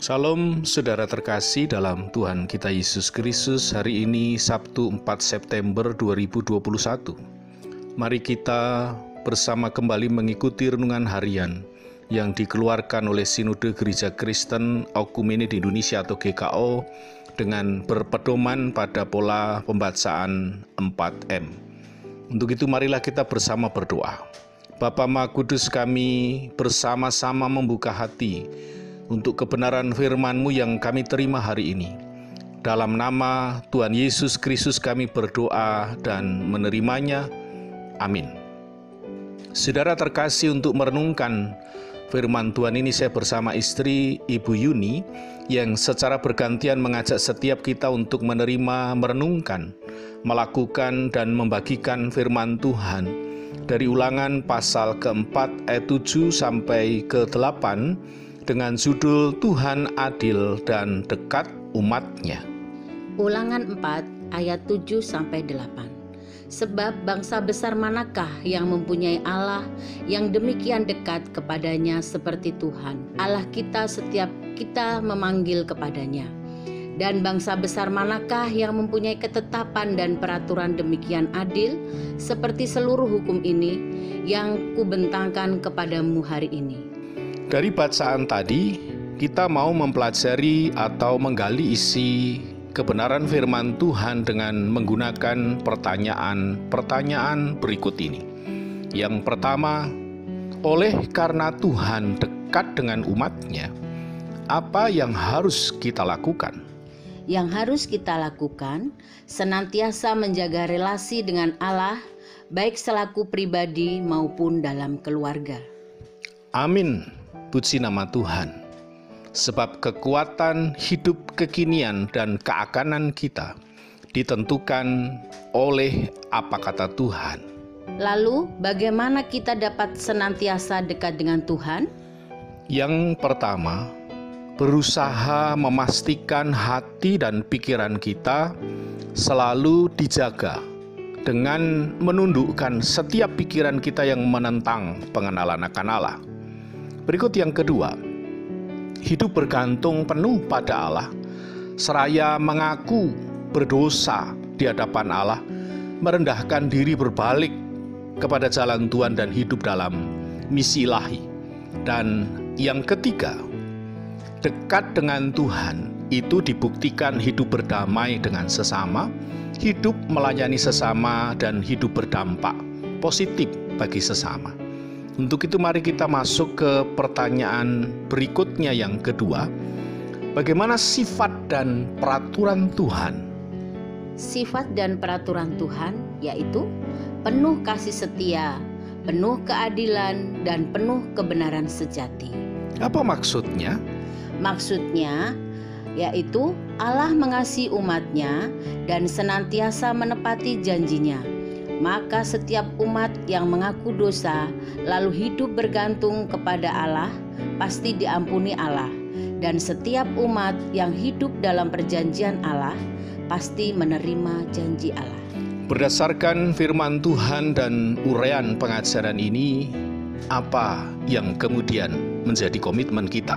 Salam saudara terkasih dalam Tuhan kita Yesus Kristus. Hari ini Sabtu 4 September 2021. Mari kita bersama kembali mengikuti renungan harian yang dikeluarkan oleh Sinode Gereja Kristen Oekumene di Indonesia atau GKO dengan berpedoman pada pola pembacaan 4M. Untuk itu marilah kita bersama berdoa. Bapa Maha Kudus, kami bersama-sama membuka hati untuk kebenaran firman-Mu yang kami terima hari ini. Dalam nama Tuhan Yesus Kristus kami berdoa dan menerimanya. Amin. Saudara terkasih, untuk merenungkan firman Tuhan ini saya bersama istri Ibu Yuni yang secara bergantian mengajak setiap kita untuk menerima, merenungkan, melakukan dan membagikan firman Tuhan dari Ulangan pasal keempat ayat 7 sampai ke-8 dengan judul Tuhan adil dan dekat umat-Nya. Ulangan 4 ayat 7 sampai 8. Sebab bangsa besar manakah yang mempunyai Allah yang demikian dekat kepadanya seperti Tuhan Allah kita setiap kita memanggil kepadanya. Dan bangsa besar manakah yang mempunyai ketetapan dan peraturan demikian adil seperti seluruh hukum ini yang kubentangkan kepadamu hari ini. Dari bacaan tadi, kita mau mempelajari atau menggali isi kebenaran firman Tuhan dengan menggunakan pertanyaan-pertanyaan berikut ini. Yang pertama, oleh karena Tuhan dekat dengan umat-Nya, apa yang harus kita lakukan? Yang harus kita lakukan, senantiasa menjaga relasi dengan Allah, baik selaku pribadi maupun dalam keluarga. Amin. Puji nama Tuhan. Sebab kekuatan hidup kekinian dan keakanan kita ditentukan oleh apa kata Tuhan. Lalu, bagaimana kita dapat senantiasa dekat dengan Tuhan? Yang pertama, berusaha memastikan hati dan pikiran kita selalu dijaga dengan menundukkan setiap pikiran kita yang menentang pengenalan akan Allah. Berikut yang kedua, hidup bergantung penuh pada Allah, seraya mengaku berdosa di hadapan Allah, merendahkan diri berbalik kepada jalan Tuhan dan hidup dalam misi ilahi. Dan yang ketiga, dekat dengan Tuhan itu dibuktikan hidup berdamai dengan sesama, hidup melayani sesama, dan hidup berdampak positif bagi sesama. Untuk itu mari kita masuk ke pertanyaan berikutnya yang kedua. Bagaimana sifat dan peraturan Tuhan? Sifat dan peraturan Tuhan yaitu penuh kasih setia, penuh keadilan, dan penuh kebenaran sejati. Apa maksudnya? Maksudnya yaitu Allah mengasihi umat-Nya dan senantiasa menepati janjinya. Maka setiap umat yang mengaku dosa lalu hidup bergantung kepada Allah pasti diampuni Allah, dan setiap umat yang hidup dalam perjanjian Allah pasti menerima janji Allah. Berdasarkan firman Tuhan dan uraian pengajaran ini, apa yang kemudian menjadi komitmen kita?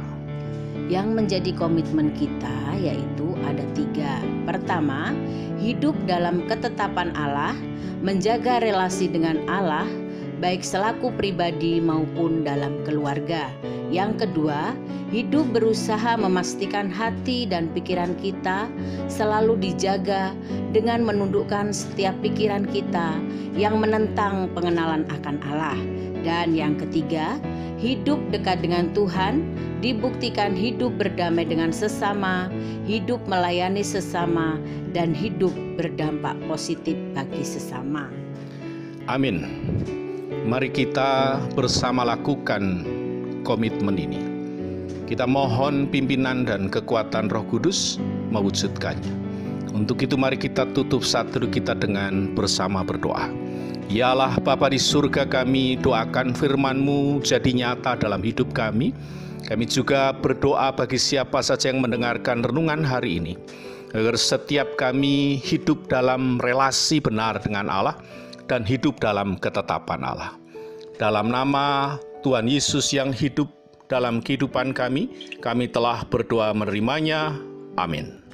Yang menjadi komitmen kita yaitu ada 3. Pertama, hidup dalam ketetapan Allah, menjaga relasi dengan Allah, baik selaku pribadi maupun dalam keluarga. Yang kedua, hidup berusaha memastikan hati dan pikiran kita selalu dijaga dengan menundukkan setiap pikiran kita yang menentang pengenalan akan Allah. Dan yang ketiga, hidup dekat dengan Tuhan dibuktikan hidup berdamai dengan sesama, hidup melayani sesama, dan hidup berdampak positif bagi sesama. Amin. Mari kita bersama lakukan komitmen ini. Kita mohon pimpinan dan kekuatan Roh Kudus mewujudkannya. Untuk itu mari kita tutup satu kita dengan bersama berdoa. Ya Allah Bapa di surga, kami doakan firman-Mu jadi nyata dalam hidup kami. Kami juga berdoa bagi siapa saja yang mendengarkan renungan hari ini, agar setiap kami hidup dalam relasi benar dengan Allah dan hidup dalam ketetapan Allah. Dalam nama Tuhan Yesus yang hidup dalam kehidupan kami. Kami telah berdoa menerimanya. Amin.